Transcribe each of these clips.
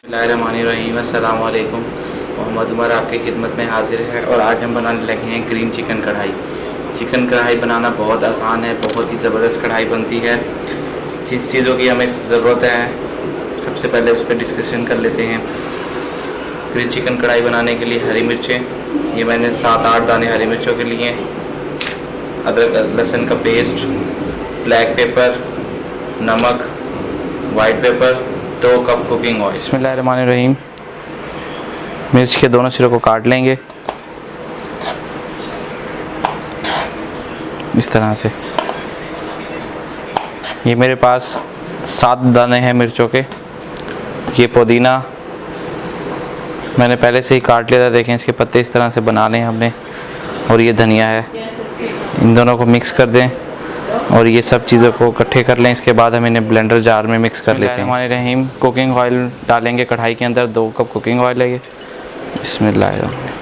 बिस्मिल्लाहिर्रहमानिर्रहीम। अस्सलाम वालेकुम। मोहम्मद उमर आपकी खिदमत में हाज़िर है और आज हम बनाने लगे हैं ग्रीन चिकन कढ़ाई। चिकन कढ़ाई बनाना बहुत आसान है, बहुत ही ज़बरदस्त कढ़ाई बनती है। जिस चीज़ों की हमें ज़रूरत है सबसे पहले उस पर डिस्कशन कर लेते हैं। ग्रीन चिकन कढ़ाई बनाने के लिए हरी मिर्चें, ये मैंने 7-8 दाने हरी मिर्चों के लिए, अदरक लहसुन का पेस्ट, ब्लैक पेपर, नमक, white paper, 2 cup cooking oil. बिस्मिल्लाहिर्रहमानिर्रहीम। मिर्च के दोनों सिरों को काट लेंगे इस तरह से। ये मेरे पास 7 दाने हैं मिर्चों के। ये पुदीना मैंने पहले से ही काट लिया था, देखें इसके पत्ते इस तरह से बना लें हमने। और ये धनिया है, इन दोनों को मिक्स कर दें और ये सब चीज़ों को इकट्ठे कर लें। इसके बाद हम इन्हें ब्लेंडर जार में मिक्स कर लेते हैं। हमारे रहीम कुकिंग ऑयल डालेंगे कढ़ाई के अंदर। 2 कप कुकिंग ऑयल है ये। बिस्मिल्लाहिर्रहमानिर्रहीम।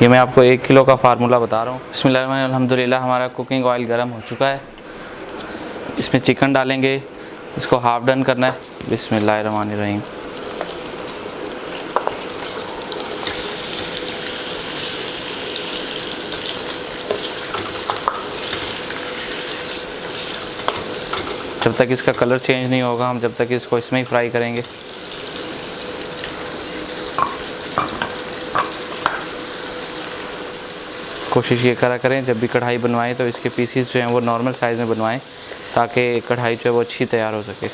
ये मैं आपको 1 किलो का फार्मूला बता रहा हूँ। बिस्मिल्लाहिर्रहमानिर्रहीम। अल्हम्दुलिल्लाह हमारा कुकिंग ऑयल गर्म हो चुका है। इसमें चिकन डालेंगे, इसको हाफ डन करना है। बिस्मिल्लाहिर्रहमानिर्रहीम। जब तक इसका कलर चेंज नहीं होगा हम जब तक इसको इसमें ही फ्राई करेंगे। कोशिश ये करा करें जब भी कढ़ाई बनवाएं तो इसके पीसीस जो हैं वो नॉर्मल साइज़ में बनवाएं ताकि कढ़ाई जो है वो अच्छी तैयार हो सके।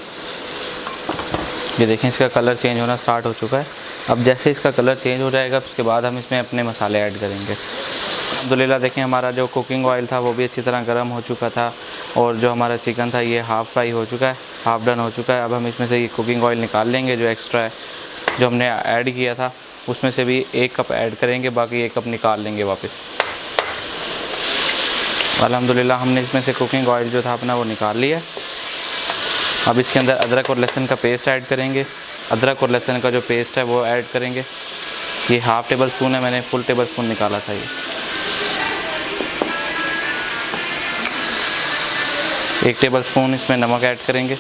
ये देखें इसका कलर चेंज होना स्टार्ट हो चुका है। अब जैसे इसका कलर चेंज हो जाएगा उसके बाद हम इसमें अपने मसाले ऐड करेंगे। अल्हम्दुलिल्लाह देखें हमारा जो कुकिंग ऑयल था वो भी अच्छी तरह गर्म हो चुका था और जो हमारा चिकन था ये हाफ़ फ्राई हो चुका है, हाफ़ डन हो चुका है। अब हम इसमें से ये कुकिंग ऑयल निकाल लेंगे जो एक्स्ट्रा है, जो हमने ऐड किया था उसमें से भी 1 कप ऐड करेंगे, बाकी 1 कप निकाल लेंगे वापस। अल्हम्दुलिल्लाह हमने इसमें से कुकिंग ऑयल जो था अपना वो निकाल लिया। अब इसके अंदर अदरक और लहसुन का पेस्ट ऐड करेंगे। अदरक और लहसुन का जो पेस्ट है वो ऐड करेंगे। ये हाफ़ टेबल स्पून है, मैंने फुल टेबल स्पून निकाला था। ये 1 टेबल स्पून इसमें नमक ऐड करेंगे।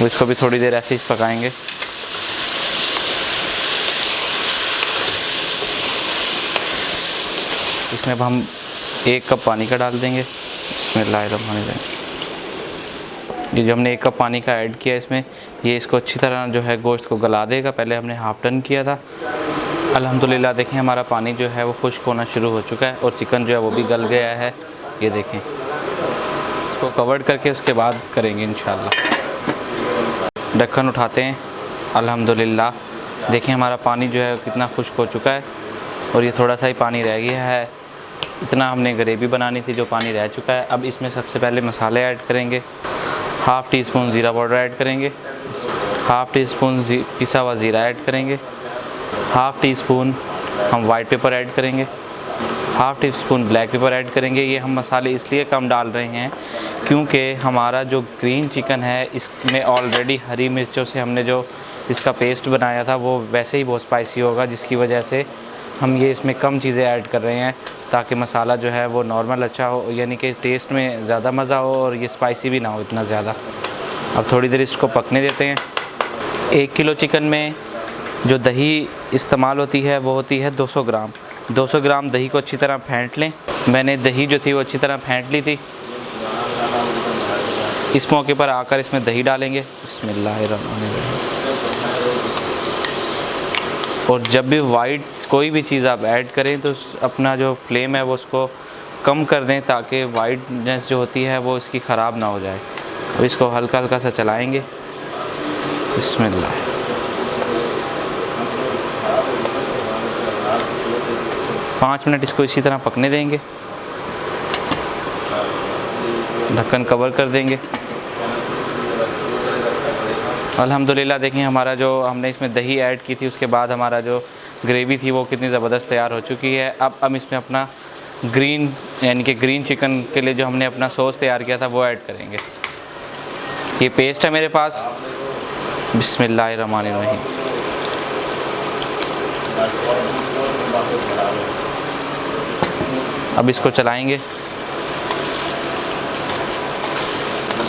इसको भी थोड़ी देर ऐसे ही पकाएंगे। इसमें अब हम 1 कप पानी का डाल देंगे। बिस्मिल्लाहिर्रहमानिर्रहीम। ये जो हमने 1 कप पानी का ऐड किया इसमें, ये इसको अच्छी तरह जो है गोश्त को गला देगा। पहले हमने हाफ़ डन किया था। अल्हम्दुलिल्लाह देखें हमारा पानी जो है वो खुश्क होना शुरू हो चुका है और चिकन जो है वो भी गल गया है। ये देखें, इसको कवर करके उसके बाद करेंगे इंशाल्लाह। ढक्कन उठाते हैं। अल्हम्दुलिल्लाह देखें हमारा पानी जो है कितना खुश्क हो चुका है और ये थोड़ा सा ही पानी रह गया है। इतना हमने ग्रेवी बनानी थी जो पानी रह चुका है। अब इसमें सबसे पहले मसाले ऐड करेंगे। हाफ़ टी स्पून ज़ीरा पाउडर ऐड करेंगे, हाफ़ टी स्पून पिसा हुआ ज़ीरा ऐड करेंगे, हाफ़ टी स्पून हम वाइट पेपर ऐड करेंगे, half tea spoon black pepper add करेंगे। ये हम मसाले इसलिए कम डाल रहे हैं क्योंकि हमारा जो ग्रीन चिकन है इसमें ऑलरेडी हरी मिर्चों से हमने जो इसका पेस्ट बनाया था वो वैसे ही बहुत स्पाइसी होगा, जिसकी वजह से हम ये इसमें कम चीज़ें ऐड कर रहे हैं ताकि मसाला जो है वो नॉर्मल अच्छा हो, यानी कि टेस्ट में ज़्यादा मज़ा हो और ये स्पाइसी भी ना हो इतना ज़्यादा। अब थोड़ी देर इसको पकने देते हैं। 1 किलो चिकन में जो दही इस्तेमाल होती है वो होती है 200 ग्राम। 200 ग्राम दही को अच्छी तरह फेंट लें। मैंने दही जो थी वो अच्छी तरह फेंट ली थी। इस मौके पर आकर इसमें दही डालेंगे। बिस्मिल्लाहिर्रहमानिर्रहीम। और जब भी वाइट कोई भी चीज़ आप ऐड करें तो अपना जो फ्लेम है वो उसको कम कर दें ताकि वाइटनेस जो होती है वो इसकी ख़राब ना हो जाए। अब इसको हल्का हल्का सा चलाएंगे। बिस्मिल्लाह। 5 मिनट इसको इसी तरह पकने देंगे। ढक्कन कवर कर देंगे। अल्हम्दुलिल्लाह देखिए हमारा जो हमने इसमें दही ऐड की थी उसके बाद हमारा जो ग्रेवी थी वो कितनी ज़बरदस्त तैयार हो चुकी है। अब हम इसमें अपना ग्रीन यानी कि ग्रीन चिकन के लिए जो हमने अपना सॉस तैयार किया था वो ऐड करेंगे। ये पेस्ट है मेरे पास। बिस्मिल्लाहिर्रहमानिर्रहीम। अब इसको चलाएंगे।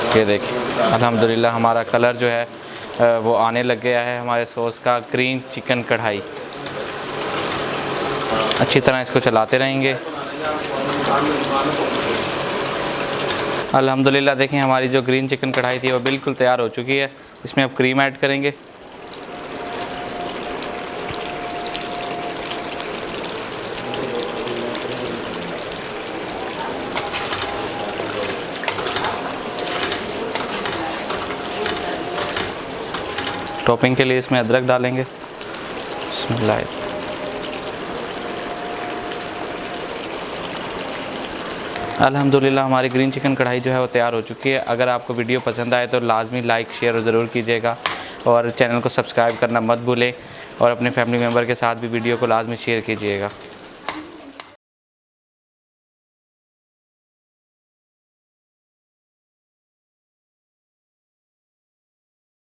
ये देखिए अल्हम्दुलिल्लाह हमारा कलर जो है वो आने लग गया है हमारे सॉस का। ग्रीन चिकन कढ़ाई, अच्छी तरह इसको चलाते रहेंगे। अल्हम्दुलिल्लाह देखें हमारी जो ग्रीन चिकन कढ़ाई थी वो बिल्कुल तैयार हो चुकी है। इसमें अब क्रीम ऐड करेंगे। टॉपिंग के लिए इसमें अदरक डालेंगे। बिस्मिल्लाह। अल्हम्दुलिल्लाह हमारी ग्रीन चिकन कढ़ाई जो है वो तैयार हो चुकी है। अगर आपको वीडियो पसंद आए तो लाजमी लाइक शेयर ज़रूर कीजिएगा और चैनल को सब्सक्राइब करना मत भूलें और अपने फैमिली मेम्बर के साथ भी वीडियो को लाजमी शेयर कीजिएगा।